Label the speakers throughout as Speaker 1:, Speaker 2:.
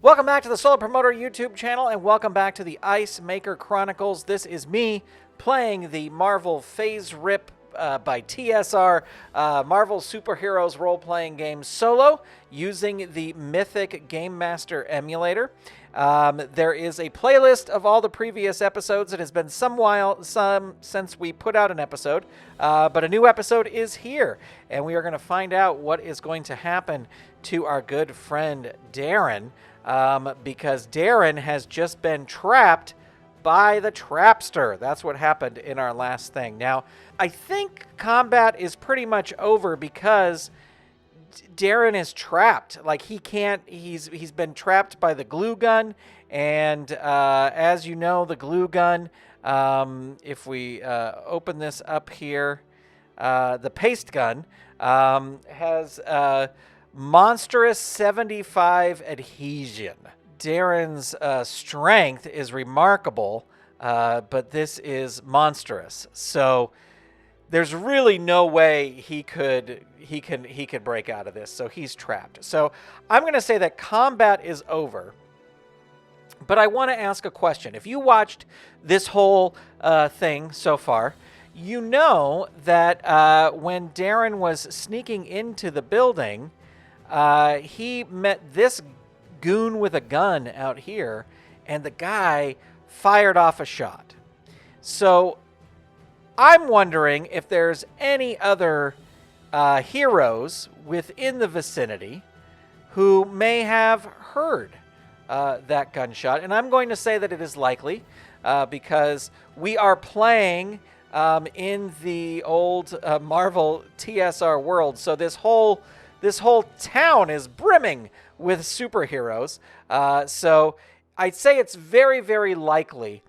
Speaker 1: Welcome back to the Solar Promoter YouTube channel, and welcome back to the Ice Maker Chronicles. This is me playing the Marvel FASERIP by TSR Marvel Superheroes role-playing game solo using the Mythic Game Master emulator. There is a playlist of all the previous episodes. It has been some since we put out an episode, but a new episode is here, and we are going to find out what is going to happen to our good friend Darren, because Darren has just been trapped by the Trapster. That's what happened in our last thing. Now, I think combat is pretty much over because Darren is trapped. Like, he can't, he's been trapped by the glue gun, and as you know, the glue gun, if we open this up here, the paste gun has monstrous 75 adhesion. Darren's strength is remarkable, but this is monstrous. So there's really no way he could break out of this. So he's trapped. So I'm going to say that combat is over. But I want to ask a question. If you watched this whole thing so far, you know that when Darren was sneaking into the building, he met this goon with a gun out here, and the guy fired off a shot. So I'm wondering if there's any other heroes within the vicinity who may have heard that gunshot. And I'm going to say that it is likely because we are playing in the old Marvel TSR world. So this whole town is brimming with superheroes. So I'd say it's very, very likely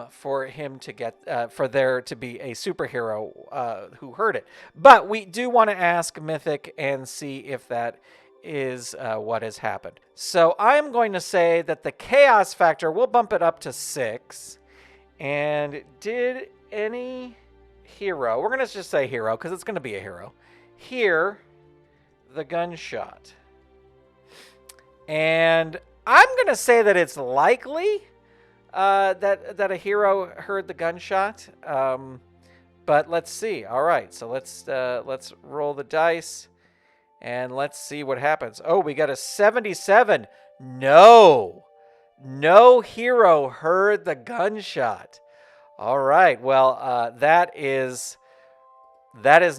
Speaker 1: for him to get, for there to be a superhero who heard it. But we do want to ask Mythic and see if that is what has happened. So I'm going to say that the chaos factor, we'll bump it up to 6. And did any hero, we're going to just say hero because it's going to be a hero, hear the gunshot? And I'm going to say that it's likely that a hero heard the gunshot, but let's see. All right, so let's roll the dice and let's see what happens. Oh, we got a 77. No hero heard the gunshot. All right, well, that is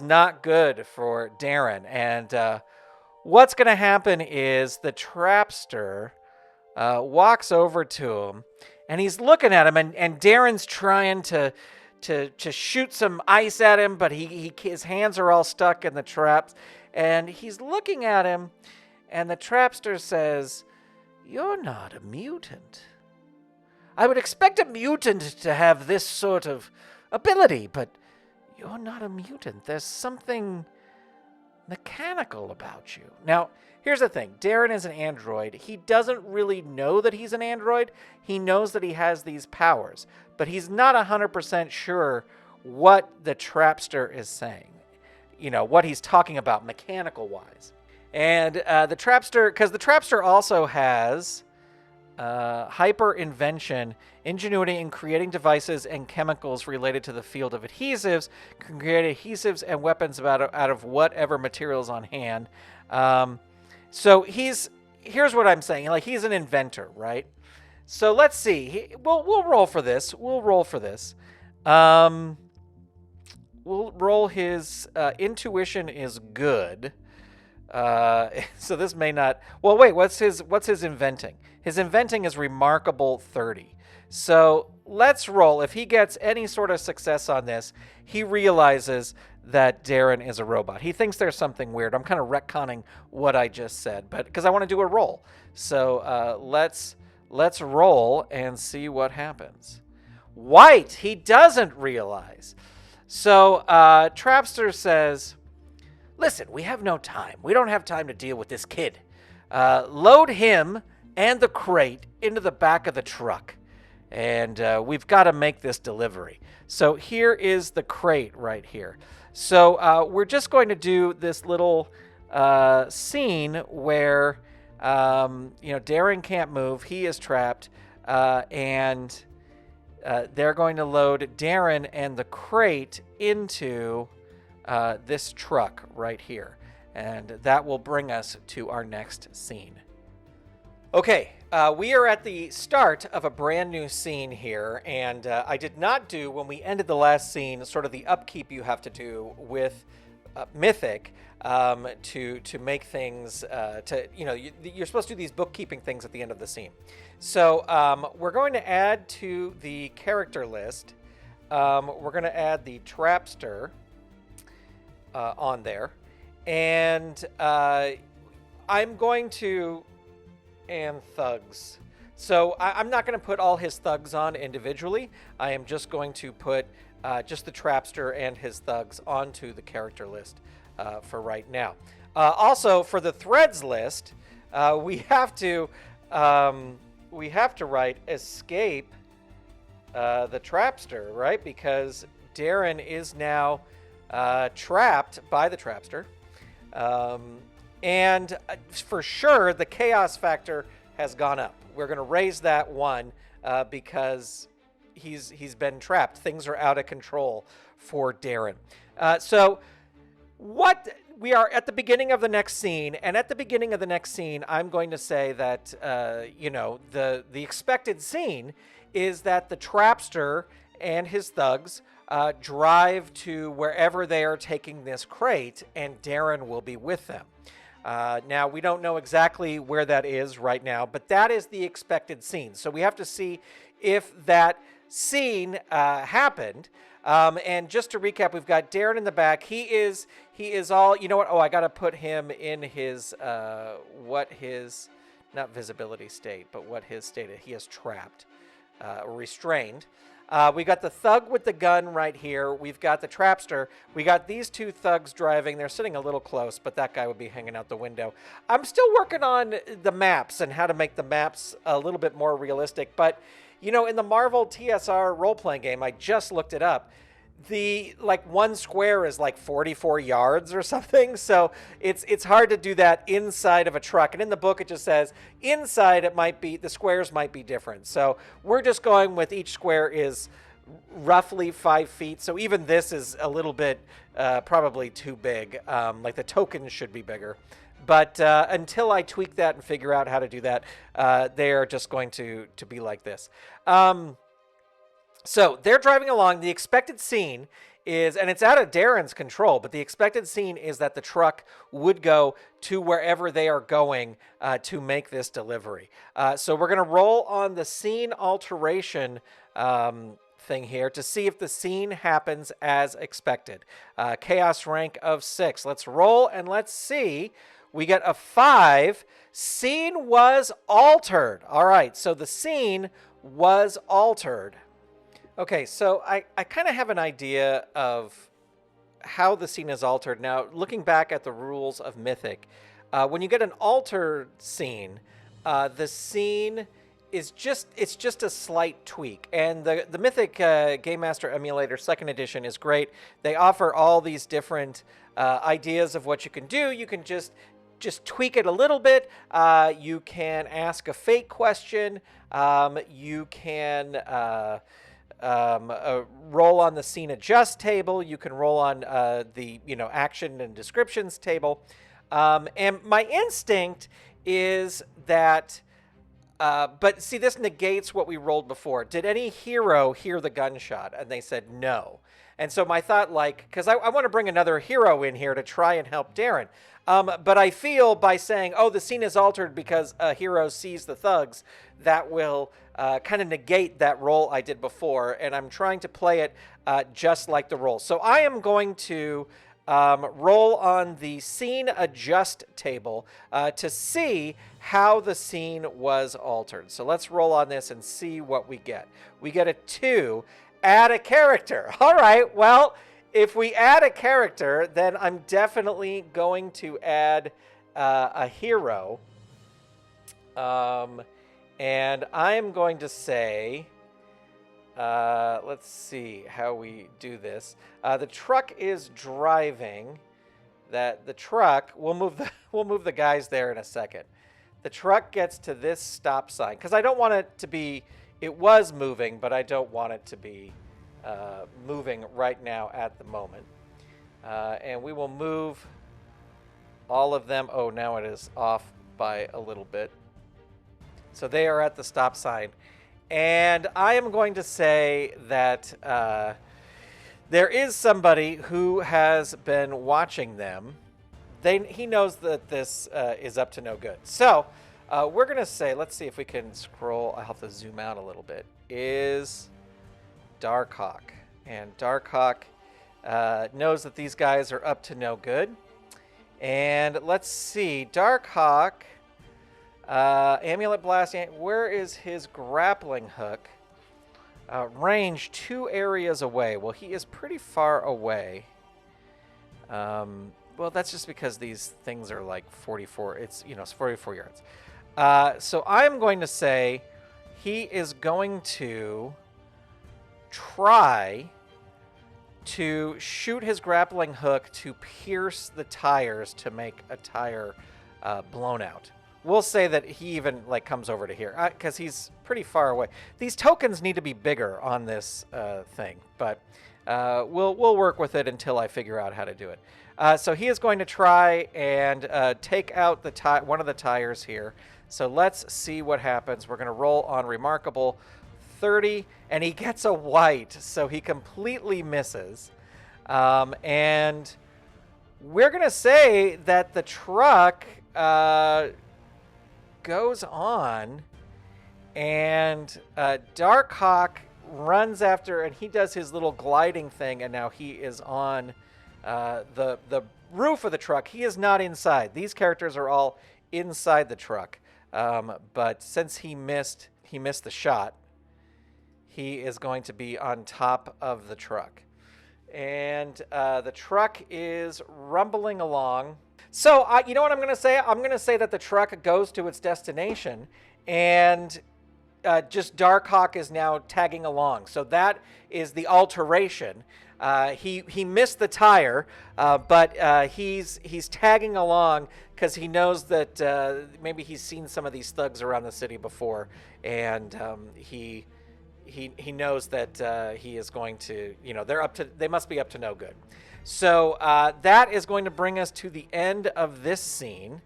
Speaker 1: not good for Darren. And what's going to happen is the Trapster walks over to him, and he's looking at him, and Darren's trying to shoot some ice at him, but his hands are all stuck in the traps, and he's looking at him, and the Trapster says, "You're not a mutant. I would expect a mutant to have this sort of ability, but you're not a mutant. There's something mechanical about you." Now, here's the thing. Darren is an android. He doesn't really know that he's an android. He knows that he has these powers, but he's not 100% sure what the Trapster is saying. You know, what he's talking about mechanical-wise. And the Trapster, because the Trapster also has hyper-invention, ingenuity in creating devices and chemicals related to the field of adhesives, can create adhesives and weapons out of whatever materials on hand. So here's what I'm saying. Like, he's an inventor, right? So let's see. We'll roll for this. We'll roll his intuition is good. So this may not. Well, wait. What's his inventing? His inventing is remarkable 30. So let's roll. If he gets any sort of success on this, he realizes that Darren is a robot. He thinks there's something weird. I'm kind of retconning what I just said, but because I want to do a roll. So let's roll and see what happens. White. He doesn't realize. So Trapster says, "Listen, we have no time. We don't have time to deal with this kid. Load him and the crate into the back of the truck, and we've got to make this delivery." So here is the crate right here. So we're just going to do this little scene where You know, Darren can't move. He is trapped. And they're going to load Darren and the crate into this truck right here. And that will bring us to our next scene. Okay, we are at the start of a brand new scene here, and I did not do, when we ended the last scene, sort of the upkeep you have to do with Mythic to make things, you're supposed to do these bookkeeping things at the end of the scene. So we're going to add to the character list, we're going to add the Trapster on there, and I'm going to... and thugs. So I'm not going to put all his thugs on individually. I am just going to put just the Trapster and his thugs onto the character list for right now. Also, for the threads list, we have to write escape the Trapster, right? Because Darren is now trapped by the Trapster. And for sure, the chaos factor has gone up. We're going to raise that one because he's been trapped. Things are out of control for Darren. So what we are at the beginning of the next scene, and at the beginning of the next scene, I'm going to say that the expected scene is that the Trapster and his thugs drive to wherever they are taking this crate, and Darren will be with them. Now, we don't know exactly where that is right now, but that is the expected scene. So we have to see if that scene happened. And just to recap, we've got Darren in the back. He is all, you know what? Oh, I got to put him in his, not visibility state, but what his state is. He is trapped, restrained. We got the thug with the gun right here. We've got the Trapster. We got these two thugs driving. They're sitting a little close, but that guy would be hanging out the window. I'm still working on the maps and how to make the maps a little bit more realistic. But, you know, in the Marvel TSR role-playing game, I just looked it up. The one square is like 44 yards or something, so it's hard to do that inside of a truck. And in the book it just says inside the squares might be different. So we're just going with each square is roughly 5 feet. So even this is a little bit probably too big. Like the tokens should be bigger. But until I tweak that and figure out how to do that, they are just going to be like this. So they're driving along. The expected scene is, and it's out of Darren's control, but the expected scene is that the truck would go to wherever they are going to make this delivery. So we're going to roll on the scene alteration thing here to see if the scene happens as expected. Chaos rank of 6. Let's roll and let's see. We get a 5. Scene was altered. All right, so the scene was altered. Okay, so I kind of have an idea of how the scene is altered. Now, looking back at the rules of Mythic, when you get an altered scene, the scene is just a slight tweak. And the Mythic Game Master Emulator 2nd edition is great. They offer all these different ideas of what you can do. You can just tweak it a little bit. You can ask a fake question. You can... roll on the scene adjust table. You can roll on the action and descriptions table. And my instinct is that, but see, this negates what we rolled before. Did any hero hear the gunshot? And they said no. And so my thought, because I want to bring another hero in here to try and help Darren. But I feel by saying, oh, the scene is altered because a hero sees the thugs, that will kind of negate that roll I did before. And I'm trying to play it just like the roll. So I am going to roll on the scene adjust table to see how the scene was altered. So let's roll on this and see what we get. We get a 2. Add a character. All right, well, if we add a character, then I'm definitely going to add a hero. And I'm going to say, let's see how we do this. The truck is driving. The truck, we'll move the guys there in a second. the truck gets to this stop sign, because I don't want it to be, it was moving, but I don't want it to be moving right now at the moment. And we will move all of them. Oh, now it is off by a little bit. So they are at the stop sign. And I am going to say that there is somebody who has been watching them. He knows that this is up to no good. So we're going to say, let's see if we can scroll. I'll have to zoom out a little bit. Is Darkhawk. And Darkhawk knows that these guys are up to no good. And let's see. Darkhawk, Amulet Blast. Where is his grappling hook? Range 2 areas away. Well, he is pretty far away. Well, that's just because these things are like 44. It's 44 yards. So I'm going to say he is going to try to shoot his grappling hook to pierce the tires to make a tire blown out. We'll say that he even comes over to here because he's pretty far away. These tokens need to be bigger on this thing, but we'll work with it until I figure out how to do it. So he is going to try and take out one of the tires here. So let's see what happens. We're going to roll on Remarkable 30, and he gets a white, so he completely misses. And we're going to say that the truck goes on, and Darkhawk runs after, and he does his little gliding thing, and now he is on the roof of the truck. He is not inside. These characters are all inside the truck. But since he missed the shot, he is going to be on top of the truck. And the truck is rumbling along. So, you know what I'm going to say? I'm going to say that the truck goes to its destination, and just Darkhawk is now tagging along. So that is the alteration. He missed the tire, but he's tagging along because he knows that maybe he's seen some of these thugs around the city before, and he knows that he is going to, they must be up to no good. So that is going to bring us to the end of this scene.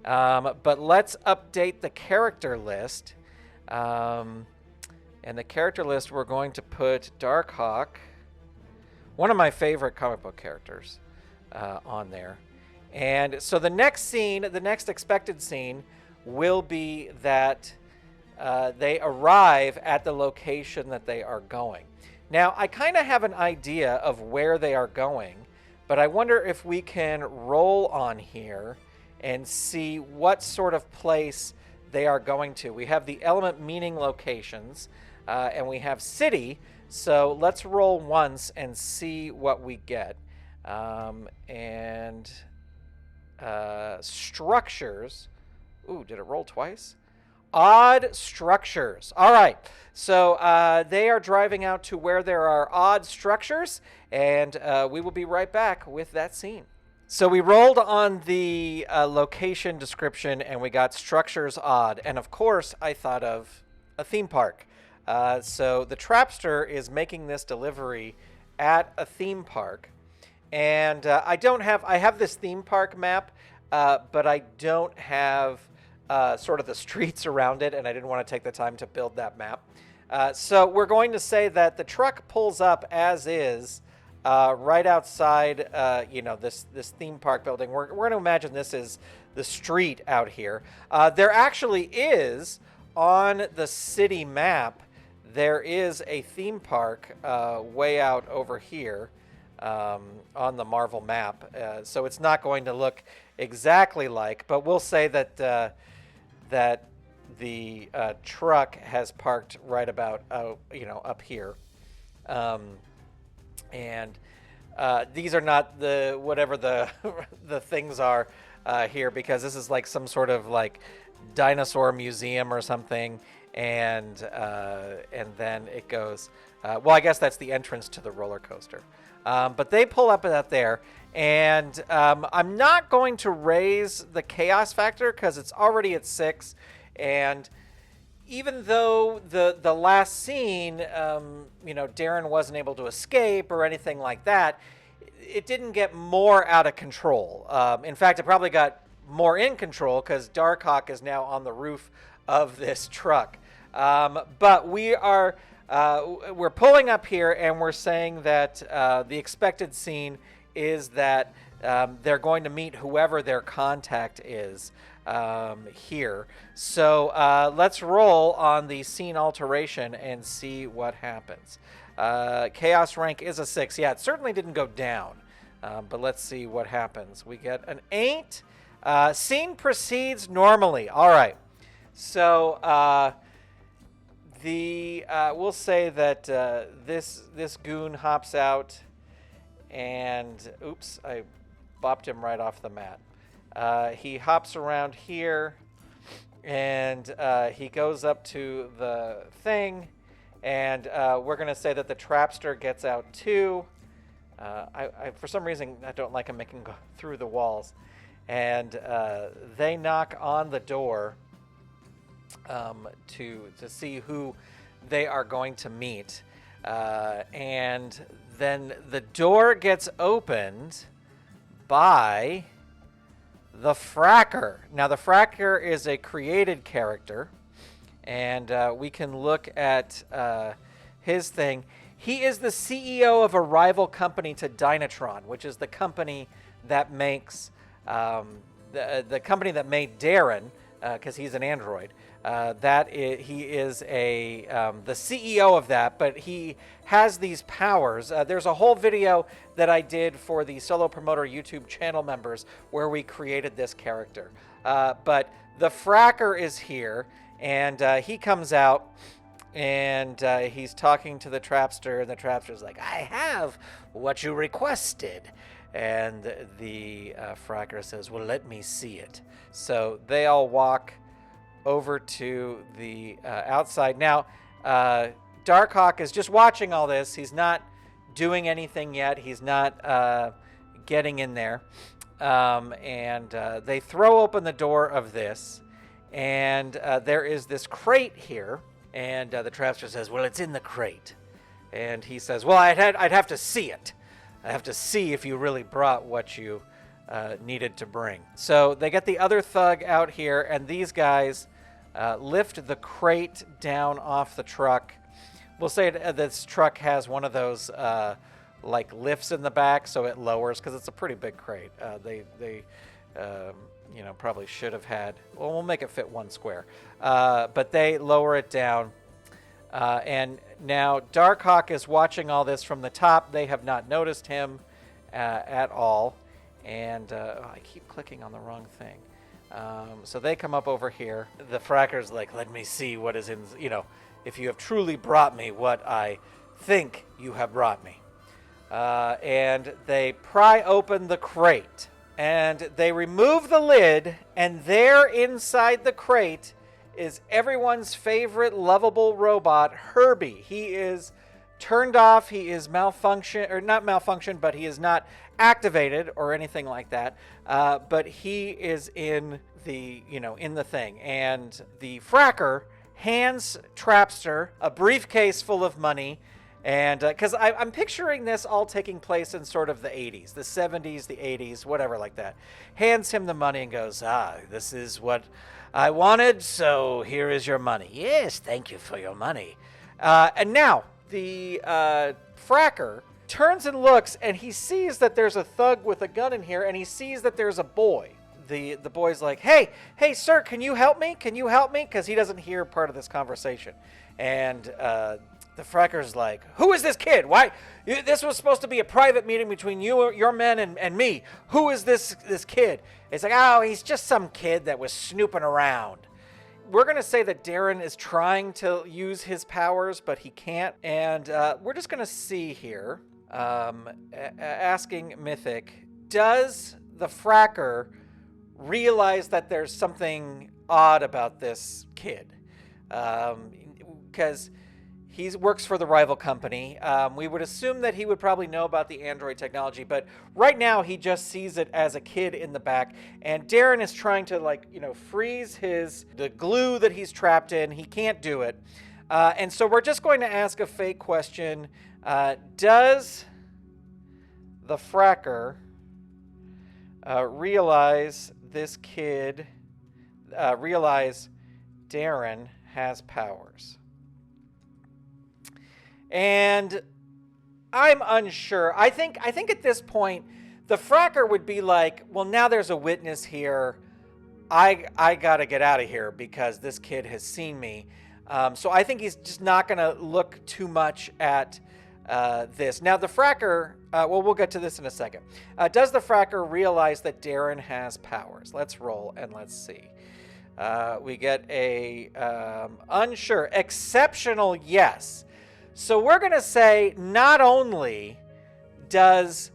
Speaker 1: But let's update the character list. And the character list, we're going to put Darkhawk, one of my favorite comic book characters, on there. And so the next scene, the next expected scene, will be that they arrive at the location that they are going. Now, I kind of have an idea of where they are going, but I wonder if we can roll on here and see what sort of place they are going to. We have the element meaning locations, and we have city. So let's roll once and see what we get. And structures. Ooh, did it roll twice? Odd structures. All right. So they are driving out to where there are odd structures, and we will be right back with that scene. So we rolled on the location description, and we got structures odd. And of course, I thought of a theme park. So the Trapster is making this delivery at a theme park. And I have this theme park map, but I don't have sort of the streets around it, and I didn't want to take the time to build that map. So we're going to say that the truck pulls up as is right outside, this theme park building. We're going to imagine this is the street out here. There actually is, on the city map, there is a theme park way out over here on the Marvel map. So it's not going to look exactly like, but we'll say that that the truck has parked right about up here, and these are not whatever the the things are here, because this is like some sort of like dinosaur museum or something, and then it goes. Well, I guess that's the entrance to the roller coaster. But they pull up at there, and I'm not going to raise the chaos factor because it's already at 6, and even though the last scene, Darren wasn't able to escape or anything like that, it didn't get more out of control. In fact, it probably got more in control because Darkhawk is now on the roof of this truck. But we're pulling up here, and we're saying that the expected scene is that they're going to meet whoever their contact is here. So let's roll on the scene alteration and see what happens. Chaos rank is a 6. Yeah, it certainly didn't go down. But let's see what happens. We get an 8. Scene proceeds normally. All right. So we'll say that this goon hops out, and oops, I bopped him right off the mat. He hops around here, and he goes up to the thing, and we're going to say that the trapster gets out too. I for some reason, I don't like him making go through the walls. And they knock on the door to see who they are going to meet. And then the door gets opened by the Fracker. Now, the Fracker is a created character, and we can look at his thing. He is the CEO of a rival company to Dynatron, which is the company that makes the company that made Darren, because he's an android. He is the CEO of that, but he has these powers. There's a whole video that I did for the Solo Promoter YouTube channel members where we created this character. But the Fracker is here, and he comes out, and he's talking to the Trapster, and the Trapster's like, "I have what you requested." And the Fracker says, "Well, let me see it." So they all walk over to the outside. Now, Darkhawk is just watching all this. He's not doing anything yet. He's not getting in there. And they throw open the door of this, and there is this crate here. And the Trapster says, "Well, it's in the crate." And he says, "Well, I'd have to see it. I have to see if you really brought what you needed to bring." So they get the other thug out here, and these guys lift the crate down off the truck. We'll say this truck has one of those like lifts in the back, so it lowers because it's a pretty big crate. They probably should have had. Well, we'll make it fit one square, but they lower it down. And now Darkhawk is watching all this from the top. They have not noticed him at all. And I keep clicking on the wrong thing. So they come up over here. The Fracker's like, "Let me see what is in, if you have truly brought me what I think you have brought me." And they pry open the crate. And they remove the lid. And there inside the crate is everyone's favorite lovable robot, Herbie. He is turned off. He is not malfunctioned, but he is not activated or anything like that. But he is in the thing. And the Fracker hands Trapster a briefcase full of money. And because I'm picturing this all taking place in sort of the 80s, the 70s, the 80s, whatever like that. Hands him the money and goes, "This is what I wanted, so here is your money." "Yes, thank you for your money." And now the Fracker turns and looks, and he sees that there's a thug with a gun in here, and he sees that there's a boy. The boy's like, hey, sir, can you help me? Can you help me? Because he doesn't hear part of this conversation. And the Fracker's like, "Who is this kid? Why? This was supposed to be a private meeting between your men and me. Who is this kid?" It's like, "Oh, he's just some kid that was snooping around." We're going to say that Darren is trying to use his powers, but he can't. And we're just going to see here, asking Mythic, does the Fracker realize that there's something odd about this kid, because he works for the rival company. We would assume that he would probably know about the Android technology, but right now he just sees it as a kid in the back. And Darren is trying to, freeze the glue that he's trapped in. He can't do it. And so we're just going to ask a fake question. Does the fracker realize Darren has powers? And I'm unsure. I think at this point, the fracker would be like, well, now there's a witness here. I got to get out of here because this kid has seen me. So I think he's just not going to look too much at this. Now, the fracker, we'll get to this in a second. Does the fracker realize that Darren has powers? Let's roll and let's see. We get a unsure, exceptional yes. So we're going to say not only does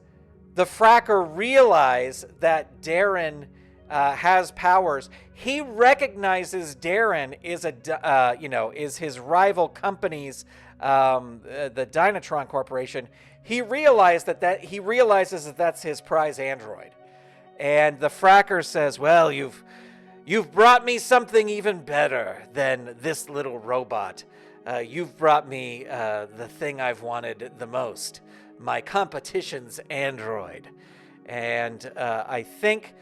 Speaker 1: the fracker realize that Darren has powers, he recognizes Darren is is his rival company's the Dynatron Corporation. He realizes that that's his prize android, and the fracker says, "Well, you've brought me something even better than this little robot. You've brought me the thing I've wanted the most, my competition's android." And I think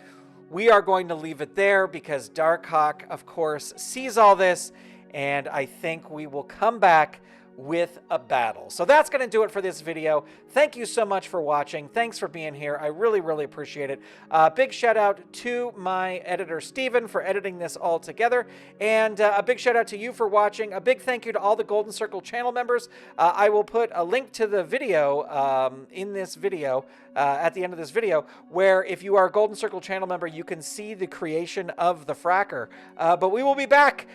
Speaker 1: we are going to leave it there because Darkhawk, of course, sees all this, and I think we will come back with a battle. So that's going to do it for this video. Thank you so much for watching. Thanks for being here. I really, really appreciate it. Big shout out to my editor, Steven, for editing this all together. And a big shout out to you for watching. A big thank you to all the Golden Circle channel members. I will put a link to the video in this video at the end of this video, where if you are a Golden Circle channel member, you can see the creation of the fracker. But we will be back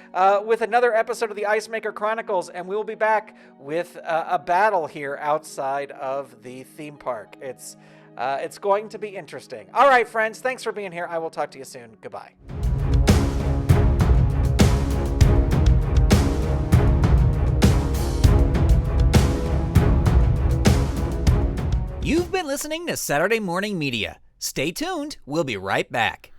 Speaker 1: with another episode of the Ice Maker Chronicles, and we will be back with a battle here outside of the theme park. It's going to be interesting. All right, friends, thanks for being here. I will talk to you soon. Goodbye.
Speaker 2: You've been listening to Saturday Morning Media. Stay tuned. We'll be right back.